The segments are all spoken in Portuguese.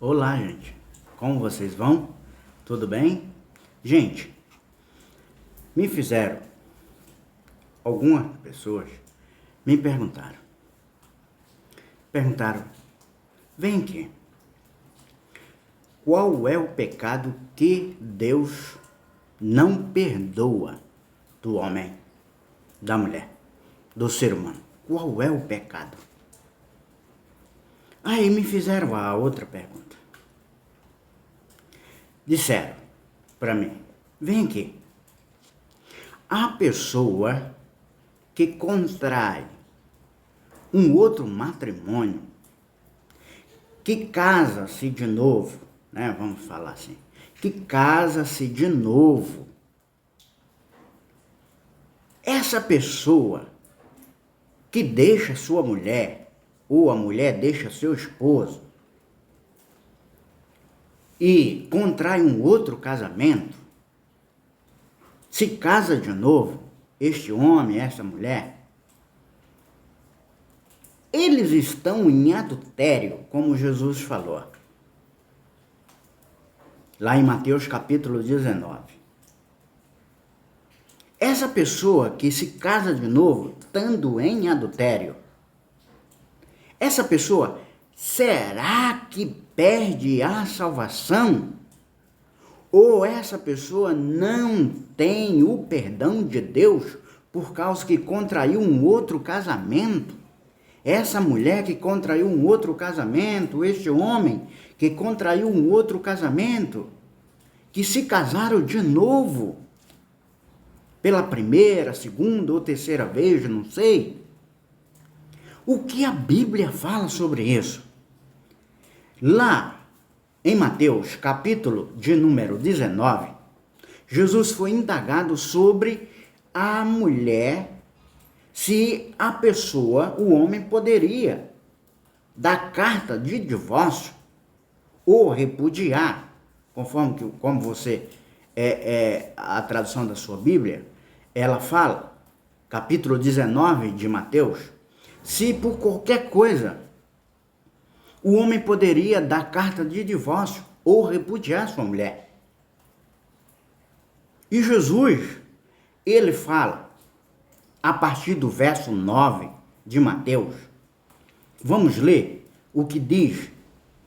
Olá, gente. Como vocês vão? Tudo bem? Gente, algumas pessoas me perguntaram, vem aqui, qual é o pecado que Deus não perdoa do homem, da mulher, do ser humano? Qual é o pecado? Aí me fizeram a outra pergunta. Disseram para mim, vem aqui, a pessoa que contrai um outro matrimônio, que casa-se de novo, né? Vamos falar assim, que casa-se de novo, essa pessoa que deixa sua mulher, ou a mulher deixa seu esposo e contrai um outro casamento, se casa de novo, este homem, essa mulher, eles estão em adultério, como Jesus falou, lá em Mateus capítulo 19. Essa pessoa que se casa de novo, estando em adultério, essa pessoa, será que perde a salvação? Ou essa pessoa não tem o perdão de Deus por causa que contraiu um outro casamento? Essa mulher que contraiu um outro casamento, este homem que contraiu um outro casamento, que se casaram de novo, pela primeira, segunda ou terceira vez, não sei. O que a Bíblia fala sobre isso? Lá em Mateus, capítulo de número 19, Jesus foi indagado sobre a mulher, se a pessoa, o homem, poderia dar carta de divórcio ou repudiar, como você, a tradução da sua Bíblia, ela fala, capítulo 19 de Mateus, se por qualquer coisa o homem poderia dar carta de divórcio ou repudiar sua mulher. E Jesus, ele fala, a partir do verso 9 de Mateus, vamos ler o que diz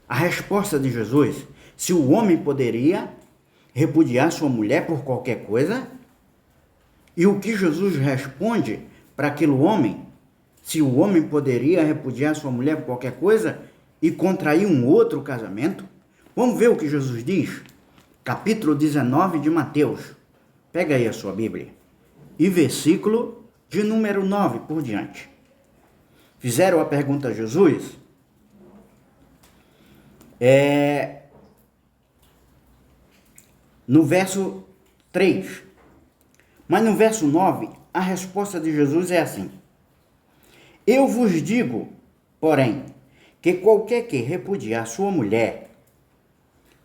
a resposta de Jesus, se o homem poderia repudiar sua mulher por qualquer coisa, e o que Jesus responde para aquele homem, se o homem poderia repudiar sua mulher por qualquer coisa e contrair um outro casamento. Vamos ver o que Jesus diz? Capítulo 19 de Mateus. Pega aí a sua Bíblia. E versículo de número 9 por diante. Fizeram a pergunta a Jesus. No verso 3. Mas no verso 9, a resposta de Jesus é assim. Eu vos digo, porém, que qualquer que repudiar sua mulher,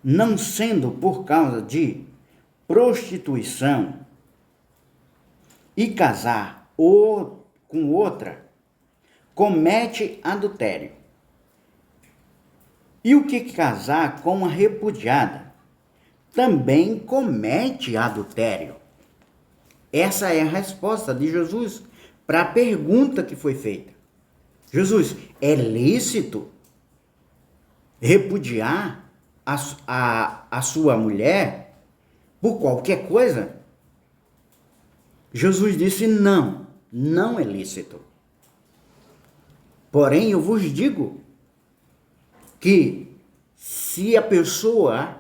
não sendo por causa de prostituição, e casar com outra, comete adultério. E o que casar com a repudiada, também comete adultério. Essa é a resposta de Jesus para a pergunta que foi feita. Jesus, é lícito repudiar a sua mulher por qualquer coisa? Jesus disse não, não é lícito. Porém, eu vos digo que se a pessoa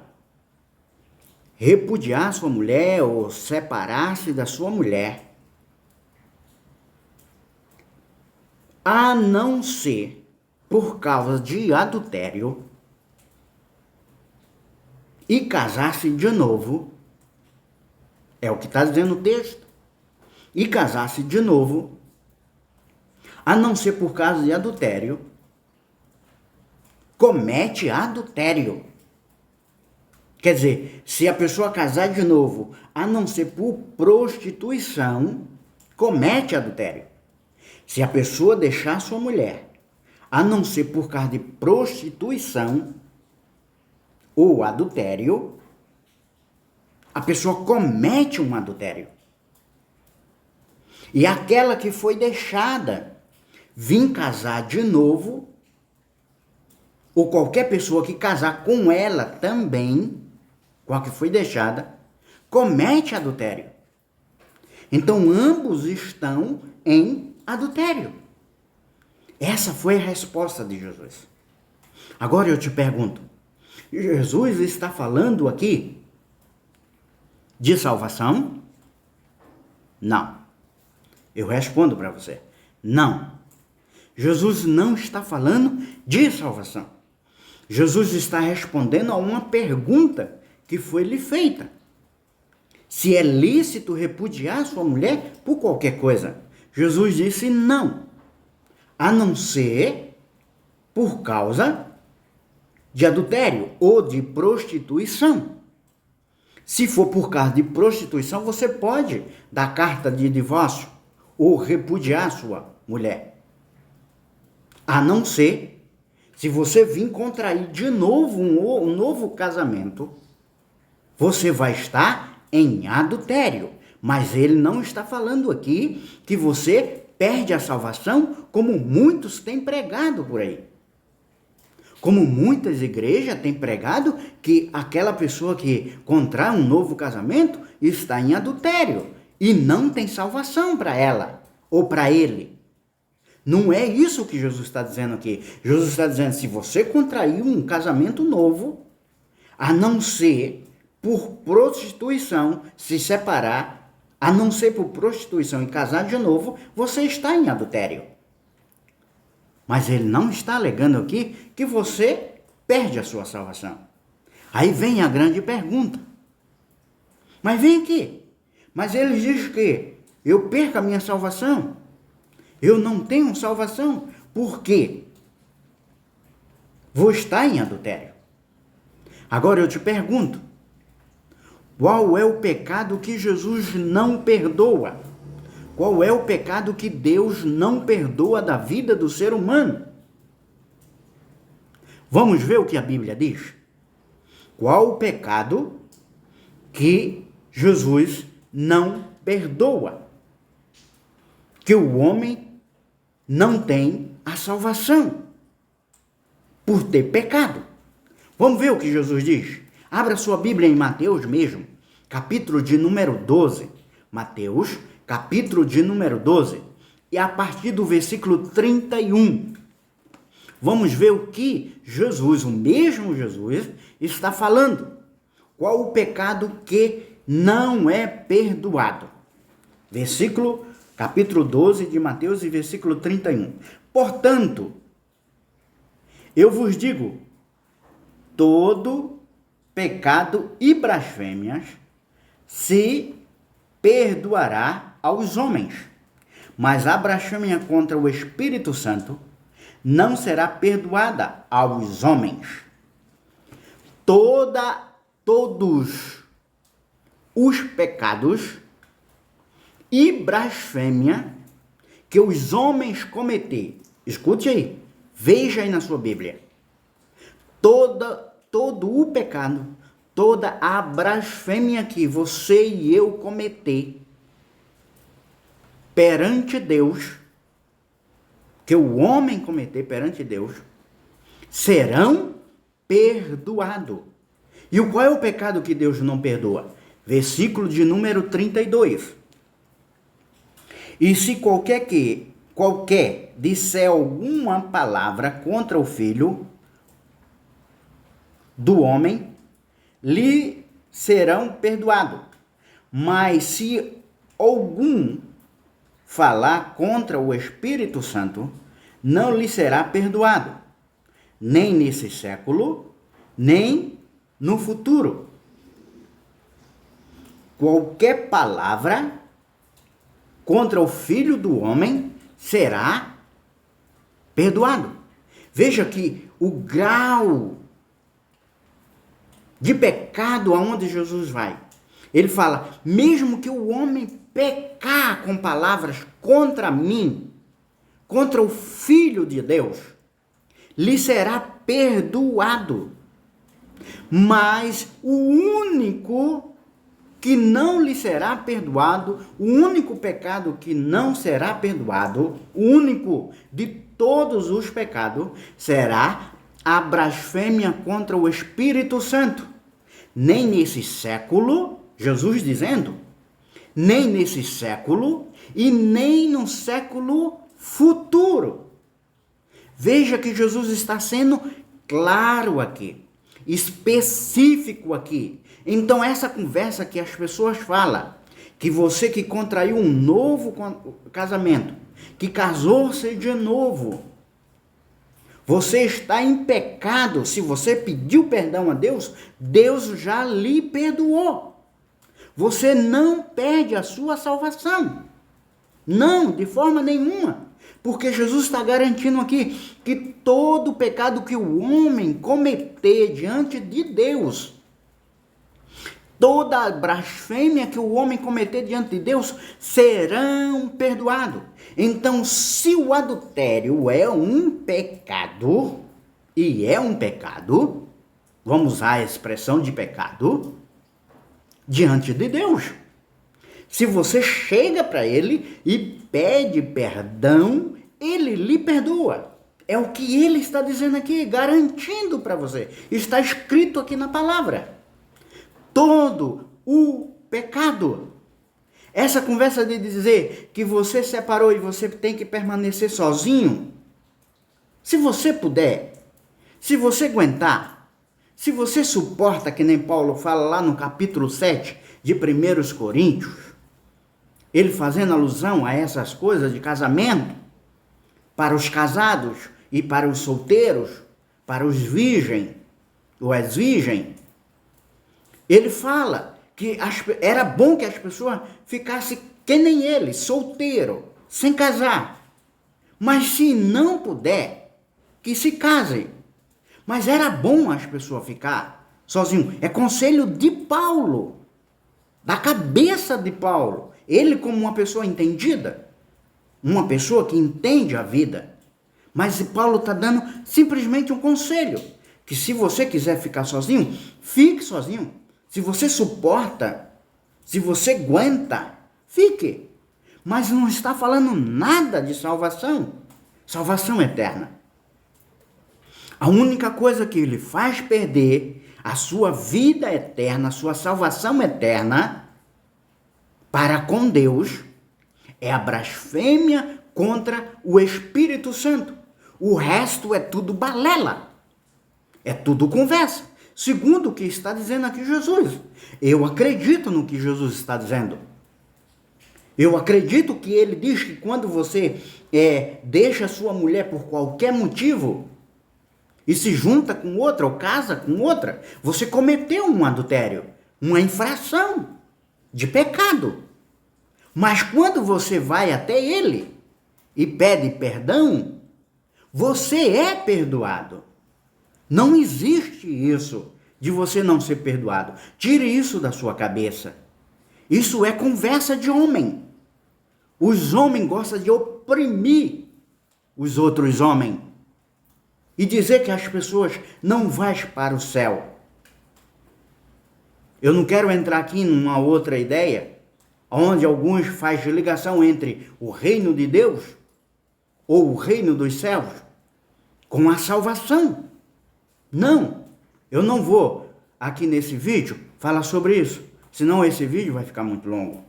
repudiar sua mulher ou separar-se da sua mulher, a não ser por causa de adultério, e casar-se de novo, é o que está dizendo o texto, e casar-se de novo, a não ser por causa de adultério, comete adultério. Quer dizer, se a pessoa casar de novo, a não ser por prostituição, comete adultério. Se a pessoa deixar sua mulher, a não ser por causa de prostituição, o adultério, a pessoa comete um adultério. E aquela que foi deixada vir casar de novo, ou qualquer pessoa que casar com ela também, com a que foi deixada, comete adultério. Então ambos estão em adultério. Essa foi a resposta de Jesus. Agora eu te pergunto, Jesus está falando aqui de salvação? Não. Eu respondo para você, não. Jesus não está falando de salvação. Jesus está respondendo a uma pergunta que foi lhe feita. Se é lícito repudiar sua mulher por qualquer coisa? Jesus disse não, a não ser por causa de adultério ou de prostituição. Se for por causa de prostituição, você pode dar carta de divórcio ou repudiar sua mulher. A não ser, se você vir contrair de novo um novo casamento, você vai estar em adultério. Mas ele não está falando aqui que você perde a salvação, como muitos têm pregado por aí. Como muitas igrejas têm pregado que aquela pessoa que contrai um novo casamento está em adultério e não tem salvação para ela ou para ele. Não é isso que Jesus está dizendo aqui. Jesus está dizendo, se você contraiu um casamento novo, a não ser por prostituição, se separar, a não ser por prostituição e casar de novo, você está em adultério. Mas ele não está alegando aqui que você perde a sua salvação. Aí vem a grande pergunta. Mas vem aqui. Mas ele diz que eu perco a minha salvação. Eu não tenho salvação. Por quê? Vou estar em adultério. Agora eu te pergunto. Qual é o pecado que Jesus não perdoa? Qual é o pecado que Deus não perdoa da vida do ser humano? Vamos ver o que a Bíblia diz? Qual o pecado que Jesus não perdoa? Que o homem não tem a salvação por ter pecado. Vamos ver o que Jesus diz? Abra sua Bíblia em Mateus mesmo, capítulo de número 12. Mateus, capítulo de número 12, e a partir do versículo 31. Vamos ver o que Jesus, o mesmo Jesus, está falando. Qual o pecado que não é perdoado? Capítulo 12 de Mateus e versículo 31. Portanto, eu vos digo, todo pecado e blasfêmias se perdoará aos homens, mas a blasfêmia contra o Espírito Santo não será perdoada aos homens. Todos os pecados e blasfêmia que os homens cometer, escute aí, veja aí na sua Bíblia, todo o pecado, toda a blasfêmia que você e eu cometer perante Deus, que o homem cometer perante Deus, serão perdoados. E qual é o pecado que Deus não perdoa? Versículo de número 32. E se qualquer disser alguma palavra contra o Filho do homem, lhe serão perdoados. Mas se algum falar contra o Espírito Santo, não lhe será perdoado, nem nesse século, nem no futuro. Qualquer palavra contra o Filho do homem será perdoado. Veja que o grau de pecado aonde Jesus vai. Ele fala, mesmo que o homem pecar com palavras contra mim, contra o Filho de Deus, lhe será perdoado. Mas o único que não lhe será perdoado, o único pecado que não será perdoado, o único de todos os pecados, será a blasfêmia contra o Espírito Santo. Nem nesse século, Jesus dizendo, nem nesse século e nem no século futuro. Veja que Jesus está sendo claro aqui, específico aqui. Então essa conversa que as pessoas falam, que você que contraiu um novo casamento, que casou-se de novo, você está em pecado. Se você pediu perdão a Deus, Deus já lhe perdoou. Você não perde a sua salvação. Não, de forma nenhuma. Porque Jesus está garantindo aqui que todo pecado que o homem cometer diante de Deus, toda blasfêmia que o homem cometer diante de Deus, serão perdoados. Então, se o adultério é um pecado, e é um pecado, vamos usar a expressão de pecado, diante de Deus. Se você chega para ele e pede perdão, ele lhe perdoa. É o que ele está dizendo aqui, garantindo para você. Está escrito aqui na palavra. Todo o pecado. Essa conversa de dizer que você separou e você tem que permanecer sozinho, se você puder, se você aguentar, se você suporta, que nem Paulo fala lá no capítulo 7 de 1 Coríntios, ele fazendo alusão a essas coisas de casamento, para os casados e para os solteiros, para os virgens, ou as virgens, ele fala que era bom que as pessoas ficassem que nem ele, solteiro, sem casar. Mas se não puder, que se casem. Mas era bom as pessoas ficar sozinho. É conselho de Paulo, da cabeça de Paulo. Ele como uma pessoa entendida, uma pessoa que entende a vida. Mas Paulo está dando simplesmente um conselho, que se você quiser ficar sozinho, fique sozinho. Se você suporta, se você aguenta, fique. Mas não está falando nada de salvação. Salvação eterna. A única coisa que lhe faz perder a sua vida eterna, a sua salvação eterna para com Deus, é a blasfêmia contra o Espírito Santo. O resto é tudo balela. É tudo conversa. Segundo o que está dizendo aqui Jesus. Eu acredito no que Jesus está dizendo. Eu acredito que ele diz que quando você deixa sua mulher por qualquer motivo e se junta com outra ou casa com outra, você cometeu um adultério, uma infração de pecado. Mas quando você vai até ele e pede perdão, você é perdoado. Não existe isso de você não ser perdoado. Tire isso da sua cabeça. Isso é conversa de homem. Os homens gostam de oprimir os outros homens e dizer que as pessoas não vão para o céu. Eu não quero entrar aqui numa outra ideia, onde alguns fazem ligação entre o reino de Deus ou o reino dos céus com a salvação. Não, eu não vou aqui nesse vídeo falar sobre isso, senão esse vídeo vai ficar muito longo.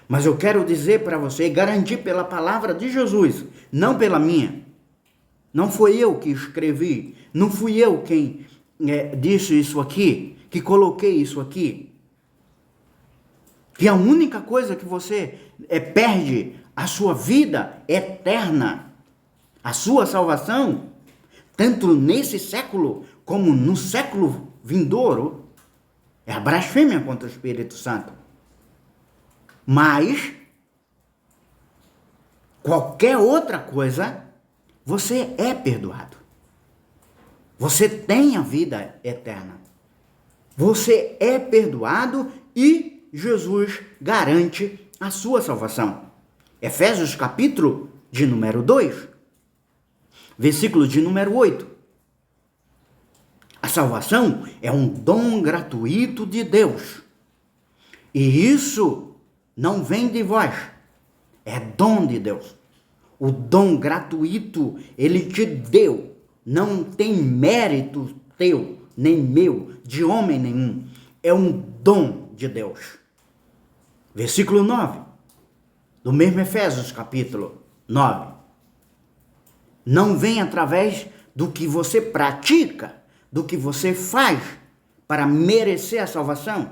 Mas eu quero dizer para você, garantir pela palavra de Jesus, não pela minha. Não foi eu que escrevi, não fui eu quem disse isso aqui, que coloquei isso aqui. Que a única coisa que você perde a sua vida eterna, a sua salvação, tanto nesse século como no século vindouro, é a blasfêmia contra o Espírito Santo. Mas qualquer outra coisa, você é perdoado. Você tem a vida eterna. Você é perdoado e Jesus garante a sua salvação. Efésios capítulo de número 2, versículo de número 8. salvação é um dom gratuito de Deus. E isso não vem de vós, é dom de Deus. O dom gratuito Ele te deu, não tem mérito teu, nem meu, de homem nenhum. É um dom de Deus. Versículo 9, do mesmo Efésios, capítulo 9. Não vem através do que você pratica, do que você faz para merecer a salvação.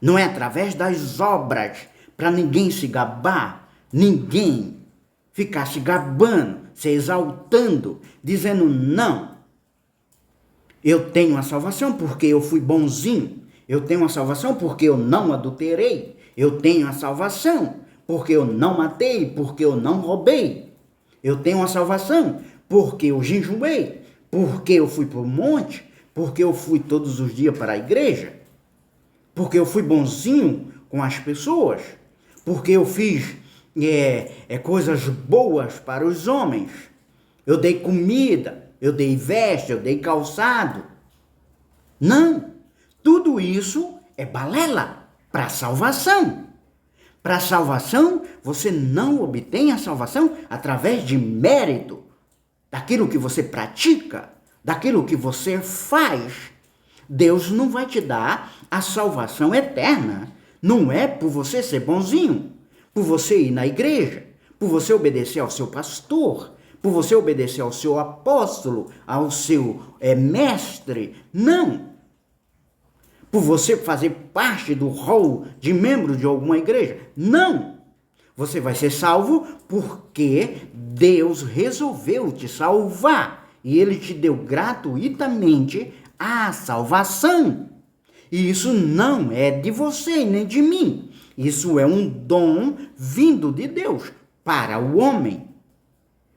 Não é através das obras, para ninguém se gabar, ninguém ficar se gabando, se exaltando, dizendo não. Eu tenho a salvação porque eu fui bonzinho. Eu tenho a salvação porque eu não adulterei. Eu tenho a salvação porque eu não matei, porque eu não roubei. Eu tenho a salvação porque eu jejuei, porque eu fui para o monte, porque eu fui todos os dias para a igreja, porque eu fui bonzinho com as pessoas, porque eu fiz coisas boas para os homens. Eu dei comida, eu dei veste, eu dei calçado. Não, tudo isso é balela para a salvação. Para a salvação, você não obtém a salvação através de mérito, daquilo que você pratica, daquilo que você faz. Deus não vai te dar a salvação eterna. Não é por você ser bonzinho, por você ir na igreja, por você obedecer ao seu pastor, por você obedecer ao seu apóstolo, ao seu mestre. Não. Por você fazer parte do rol de membro de alguma igreja. Não. Você vai ser salvo porque Deus resolveu te salvar. E Ele te deu gratuitamente a salvação. E isso não é de você nem de mim. Isso é um dom vindo de Deus para o homem,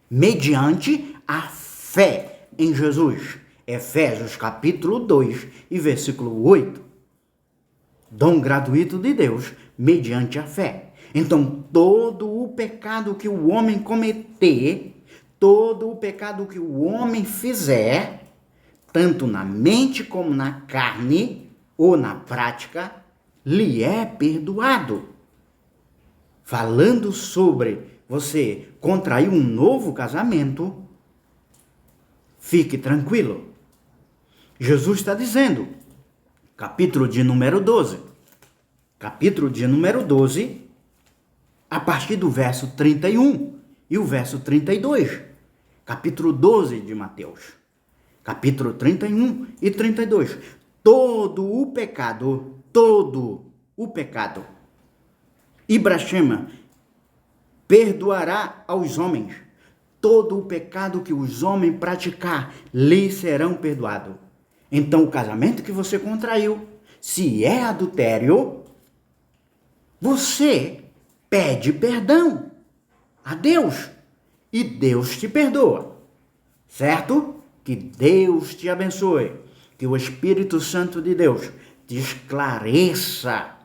mediante a fé em Jesus. Efésios capítulo 2 e versículo 8. Dom gratuito de Deus mediante a fé. Então, todo o pecado que o homem cometer, todo o pecado que o homem fizer, tanto na mente como na carne ou na prática, lhe é perdoado. Falando sobre você contrair um novo casamento, fique tranquilo. Jesus está dizendo, capítulo de número 12, a partir do verso 31 e o verso 32, capítulo 12 de Mateus, capítulo 31 e 32, todo o pecado, Ibrahima perdoará aos homens, todo o pecado que os homens praticar, lhe serão perdoados. Então, o casamento que você contraiu, se é adultério, você pede perdão a Deus e Deus te perdoa, certo? Que Deus te abençoe, que o Espírito Santo de Deus te esclareça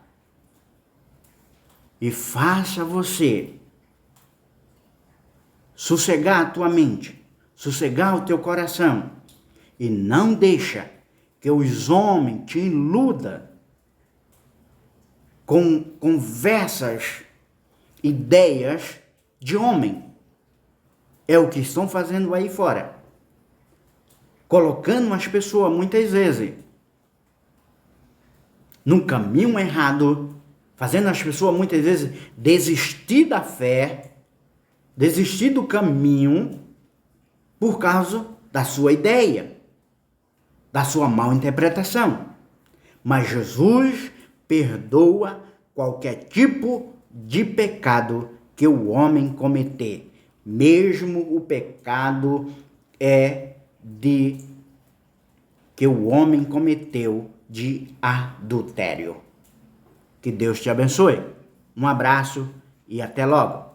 e faça você sossegar a tua mente, sossegar o teu coração e não deixa que os homens te iludam com conversas, ideias de homem. É o que estão fazendo aí fora. Colocando as pessoas, muitas vezes, num caminho errado, fazendo as pessoas, muitas vezes, desistir da fé, desistir do caminho, por causa da sua ideia, da sua mal interpretação. Mas Jesus perdoa qualquer tipo de pecado que o homem cometer, mesmo o pecado que o homem cometeu de adultério. Que Deus te abençoe. Um abraço e até logo.